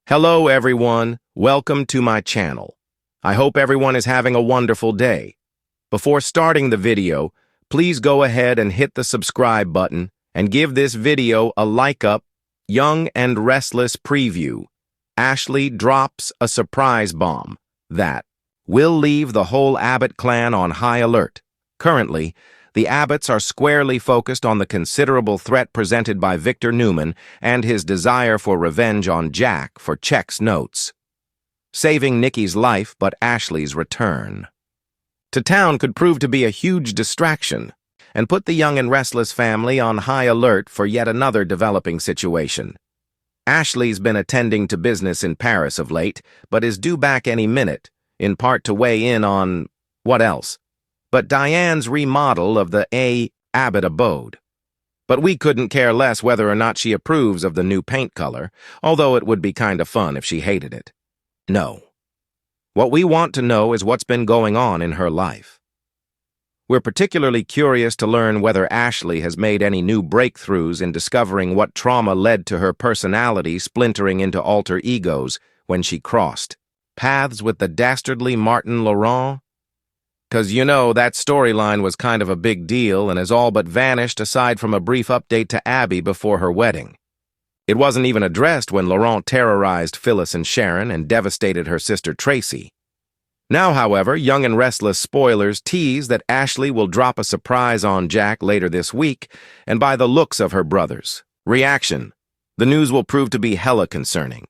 Hello everyone, welcome to my channel. I hope everyone is having a wonderful day. Before starting the video, please go ahead and hit the subscribe button and give this video a like up. Young and Restless preview. Ashley drops a surprise bomb that will leave the whole Abbott clan on high alert. Currently, the Abbotts are squarely focused on the considerable threat presented by Victor Newman and his desire for revenge on Jack for checks notes. Saving Nikki's life but Ashley's return to town could prove to be a huge distraction and put the Young and Restless family on high alert for yet another developing situation. Ashley's been attending to business in Paris of late, but is due back any minute, in part to weigh in on what else? But Diane's remodel of the Abbott abode. But we couldn't care less whether or not she approves of the new paint color, although it would be kind of fun if she hated it. No. What we want to know is what's been going on in her life. We're particularly curious to learn whether Ashley has made any new breakthroughs in discovering what trauma led to her personality splintering into alter egos when she crossed paths with the dastardly Martin Laurent. 'Cause you know, that storyline was kind of a big deal and has all but vanished aside from a brief update to Abby before her wedding. It wasn't even addressed when Laurent terrorized Phyllis and Sharon and devastated her sister Tracy. Now, however, Young and Restless spoilers tease that Ashley will drop a surprise on Jack later this week, and by the looks of her brother's reaction, the news will prove to be hella concerning.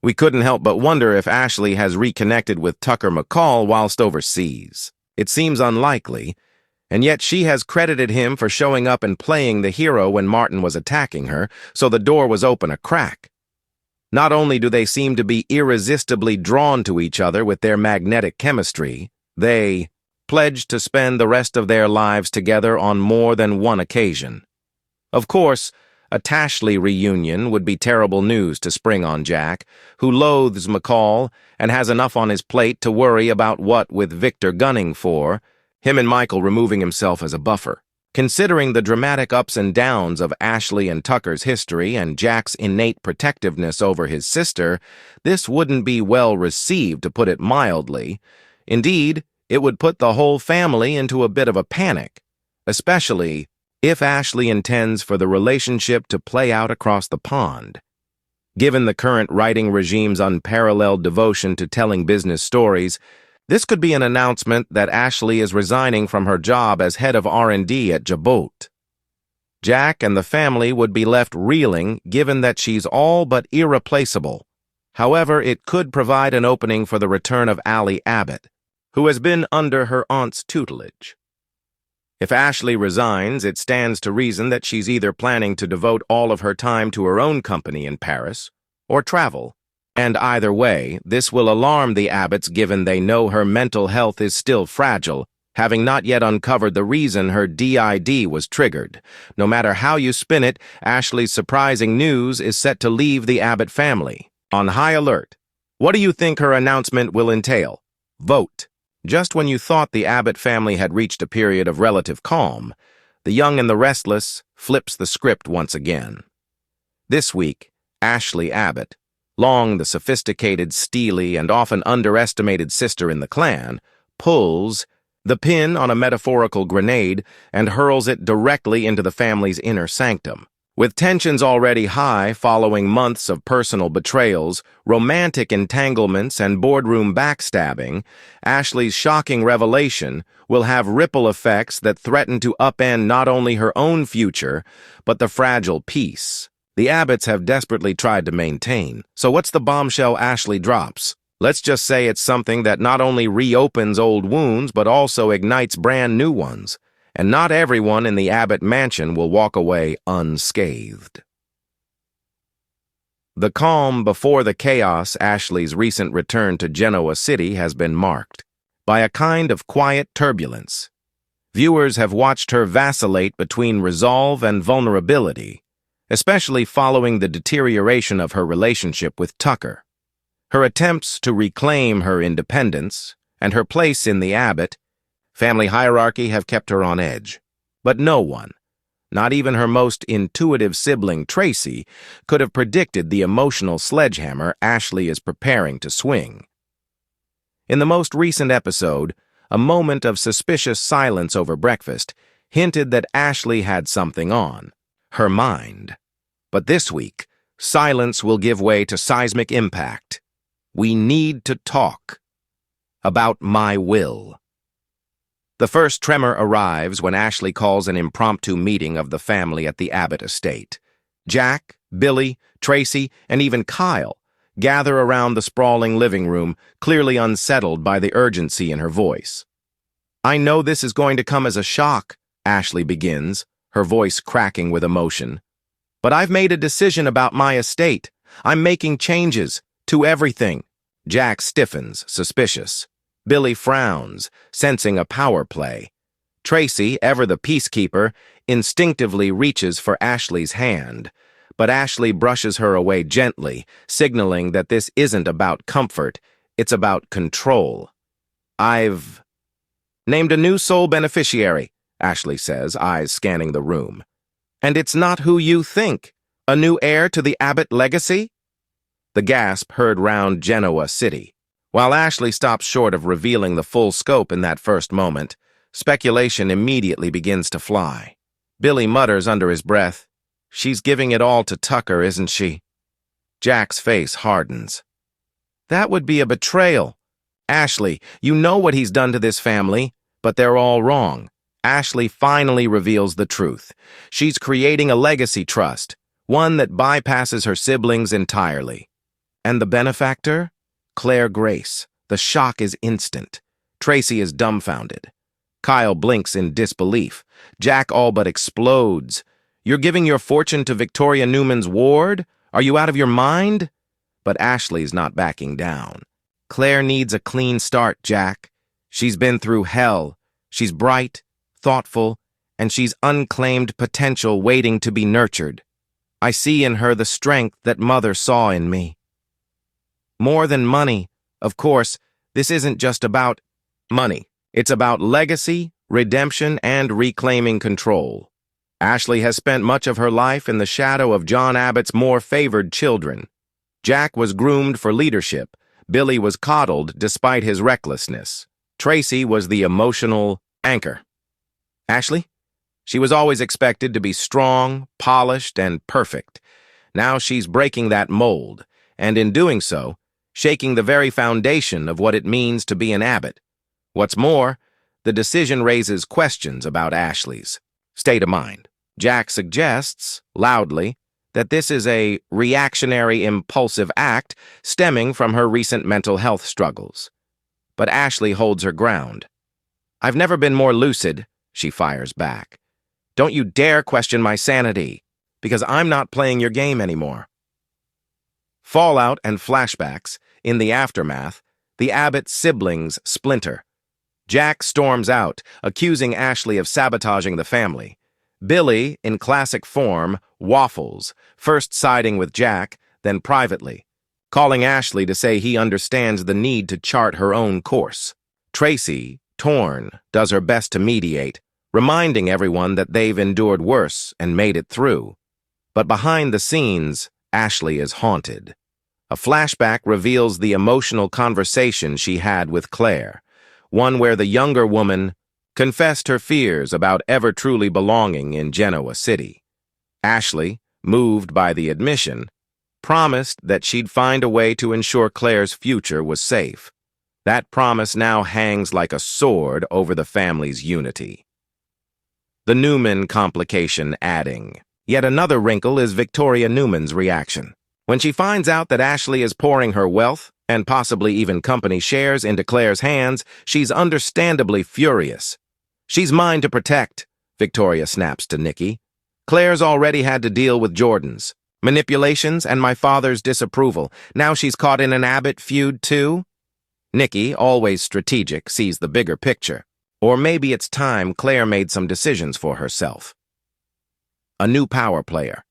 We couldn't help but wonder if Ashley has reconnected with Tucker McCall whilst overseas. It seems unlikely, and yet she has credited him for showing up and playing the hero when Martin was attacking her, so the door was open a crack. Not only do they seem to be irresistibly drawn to each other with their magnetic chemistry, they pledged to spend the rest of their lives together on more than one occasion. Of course, a Tashley reunion would be terrible news to spring on Jack, who loathes McCall and has enough on his plate to worry about what with Victor gunning for, him and Michael removing himself as a buffer. Considering the dramatic ups and downs of Ashley and Tucker's history and Jack's innate protectiveness over his sister, this wouldn't be well received, to put it mildly. Indeed, it would put the whole family into a bit of a panic, especially if Ashley intends for the relationship to play out across the pond. Given the current writing regime's unparalleled devotion to telling business stories, this could be an announcement that Ashley is resigning from her job as head of R&D at Jabot. Jack and the family would be left reeling given that she's all but irreplaceable. However, it could provide an opening for the return of Allie Abbott, who has been under her aunt's tutelage. If Ashley resigns, it stands to reason that she's either planning to devote all of her time to her own company in Paris or travel. And either way, this will alarm the Abbotts given they know her mental health is still fragile, having not yet uncovered the reason her DID was triggered. No matter how you spin it, Ashley's surprising news is set to leave the Abbott family on high alert. What do you think her announcement will entail? Vote. Just when you thought the Abbott family had reached a period of relative calm, the Young and the Restless flips the script once again. This week, Ashley Abbott, long the sophisticated, steely, and often underestimated sister in the clan, pulls the pin on a metaphorical grenade and hurls it directly into the family's inner sanctum. With tensions already high following months of personal betrayals, romantic entanglements, and boardroom backstabbing, Ashley's shocking revelation will have ripple effects that threaten to upend not only her own future, but the fragile peace the Abbotts have desperately tried to maintain. So what's the bombshell Ashley drops? Let's just say it's something that not only reopens old wounds, but also ignites brand new ones. And not everyone in the Abbott mansion will walk away unscathed. The calm before the chaos, Ashley's recent return to Genoa City has been marked by a kind of quiet turbulence. Viewers have watched her vacillate between resolve and vulnerability, especially following the deterioration of her relationship with Tucker. Her attempts to reclaim her independence and her place in the Abbott family hierarchy have kept her on edge. But no one, Not even her most intuitive sibling, Tracy, could have predicted the emotional sledgehammer Ashley is preparing to swing. In the most recent episode, a moment of suspicious silence over breakfast hinted that Ashley had something on her mind. But this week, silence will give way to seismic impact. We need to talk about my will. The first tremor arrives when Ashley calls an impromptu meeting of the family at the Abbott estate. Jack, Billy, Tracy, and even Kyle gather around the sprawling living room, clearly unsettled by the urgency in her voice. "I know this is going to come as a shock," Ashley begins, her voice cracking with emotion. "But I've made a decision about my estate. I'm making changes to everything." Jack stiffens, suspicious. Billy frowns, sensing a power play. Tracy, ever the peacekeeper, instinctively reaches for Ashley's hand, but Ashley brushes her away gently, signaling that this isn't about comfort, it's about control. "I've named a new sole beneficiary," Ashley says, eyes scanning the room. "And it's not who you think. A new heir to the Abbott legacy?" The gasp heard round Genoa City. While Ashley stops short of revealing the full scope in that first moment, speculation immediately begins to fly. Billy mutters under his breath, "She's giving it all to Tucker, isn't she?" Jack's face hardens. "That would be a betrayal. Ashley, you know what he's done to this family, but they're all wrong." Ashley finally reveals the truth. She's creating a legacy trust, one that bypasses her siblings entirely. And the benefactor? Claire Grace. The shock is instant. Tracy is dumbfounded. Kyle blinks in disbelief. Jack all but explodes. "You're giving your fortune to Victoria Newman's ward? Are you out of your mind?" But Ashley's not backing down. "Claire needs a clean start, Jack. She's been through hell. She's bright, thoughtful, and she's unclaimed potential waiting to be nurtured. I see in her the strength that Mother saw in me. More than money, of course, this isn't just about money. It's about legacy, redemption, and reclaiming control. Ashley has spent much of her life in the shadow of John Abbott's more favored children. Jack was groomed for leadership. Billy was coddled despite his recklessness. Tracy was the emotional anchor. Ashley? She was always expected to be strong, polished, and perfect. Now she's breaking that mold, and in doing so, shaking the very foundation of what it means to be an Abbott. What's more, the decision raises questions about Ashley's state of mind. Jack suggests, loudly, that this is a reactionary, impulsive act stemming from her recent mental health struggles. But Ashley holds her ground. "I've never been more lucid," she fires back. "Don't you dare question my sanity, because I'm not playing your game anymore." Fallout and flashbacks. In the aftermath, the Abbott siblings splinter. Jack storms out, accusing Ashley of sabotaging the family. Billy, in classic form, waffles, first siding with Jack, then privately, calling Ashley to say he understands the need to chart her own course. Tracy, torn, does her best to mediate, reminding everyone that they've endured worse and made it through. But behind the scenes, Ashley is haunted. A flashback reveals the emotional conversation she had with Claire, one where the younger woman confessed her fears about ever truly belonging in Genoa City. Ashley, moved by the admission, promised that she'd find a way to ensure Claire's future was safe. That promise now hangs like a sword over the family's unity. The Newman complication adding. Yet another wrinkle is Victoria Newman's reaction. When she finds out that Ashley is pouring her wealth, and possibly even company shares, into Claire's hands, she's understandably furious. "She's mine to protect," Victoria snaps to Nikki. "Claire's already had to deal with Jordan's manipulations and my father's disapproval. Now she's caught in an Abbott feud too?" Nikki, always strategic, sees the bigger picture. Or maybe it's time Claire made some decisions for herself. A new power player.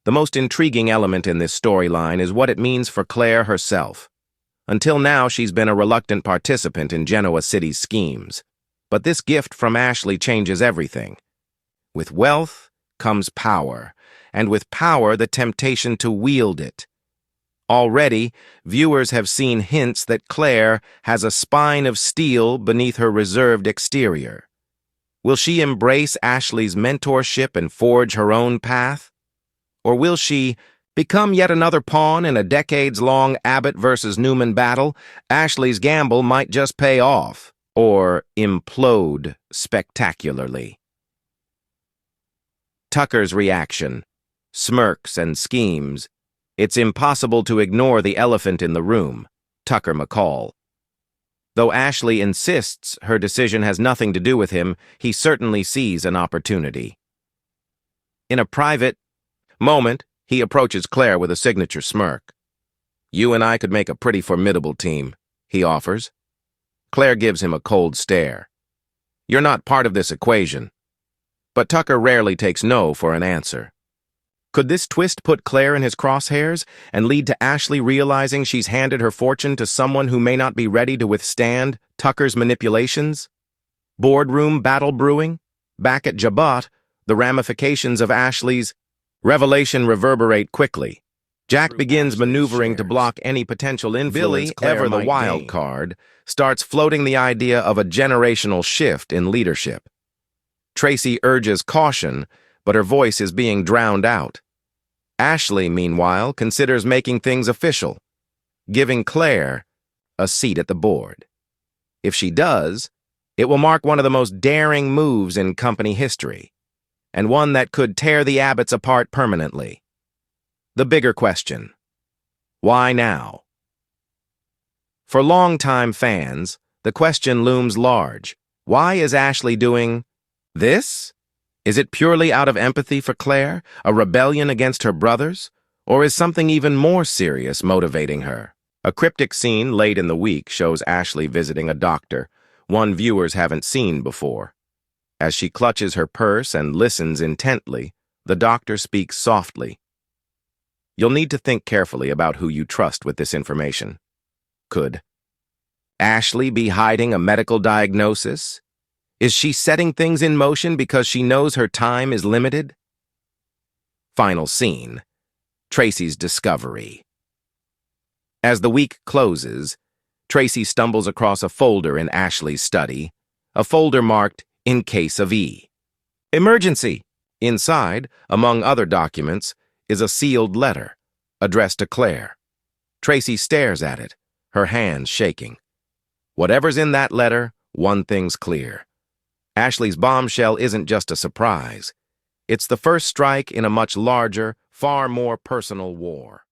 The most intriguing element in this storyline is what it means for Claire herself. Until now, she's been a reluctant participant in Genoa City's schemes. But this gift from Ashley changes everything. With wealth comes power, and with power the temptation to wield it. Already, viewers have seen hints that Claire has a spine of steel beneath her reserved exterior. Will she embrace Ashley's mentorship and forge her own path? Or will she become yet another pawn in a decades-long Abbott versus Newman battle? Ashley's gamble might just pay off, or implode spectacularly. Tucker's reaction. Smirks and schemes. It's impossible to ignore the elephant in the room, Tucker McCall. Though Ashley insists her decision has nothing to do with him, he certainly sees an opportunity. In a private moment, he approaches Claire with a signature smirk. "You and I could make a pretty formidable team," he offers. Claire gives him a cold stare. "You're not part of this equation." But Tucker rarely takes no for an answer. Could this twist put Claire in his crosshairs and lead to Ashley realizing she's handed her fortune to someone who may not be ready to withstand Tucker's manipulations? Boardroom battle brewing? Back at Jabot, the ramifications of Ashley's revelation reverberate quickly. Jack begins maneuvering to block any potential influence. Billy, ever the wild card, starts floating the idea of a generational shift in leadership. Tracy urges caution, but her voice is being drowned out. Ashley, meanwhile, considers making things official, giving Claire a seat at the board. If she does, it will mark one of the most daring moves in company history, and one that could tear the Abbotts apart permanently. The bigger question: why now? For longtime fans, the question looms large. Why is Ashley doing this? Is it purely out of empathy for Claire, a rebellion against her brothers, or is something even more serious motivating her? A cryptic scene late in the week shows Ashley visiting a doctor, one viewers haven't seen before. As she clutches her purse and listens intently, the doctor speaks softly. "You'll need to think carefully about who you trust with this information." Could Ashley be hiding a medical diagnosis? Is she setting things in motion because she knows her time is limited? Final scene. Tracy's discovery. As the week closes, Tracy stumbles across a folder in Ashley's study, a folder marked "In case of E." Emergency! Inside, among other documents, is a sealed letter, addressed to Claire. Tracy stares at it, her hands shaking. Whatever's in that letter, one thing's clear. Ashley's bombshell isn't just a surprise. It's the first strike in a much larger, far more personal war.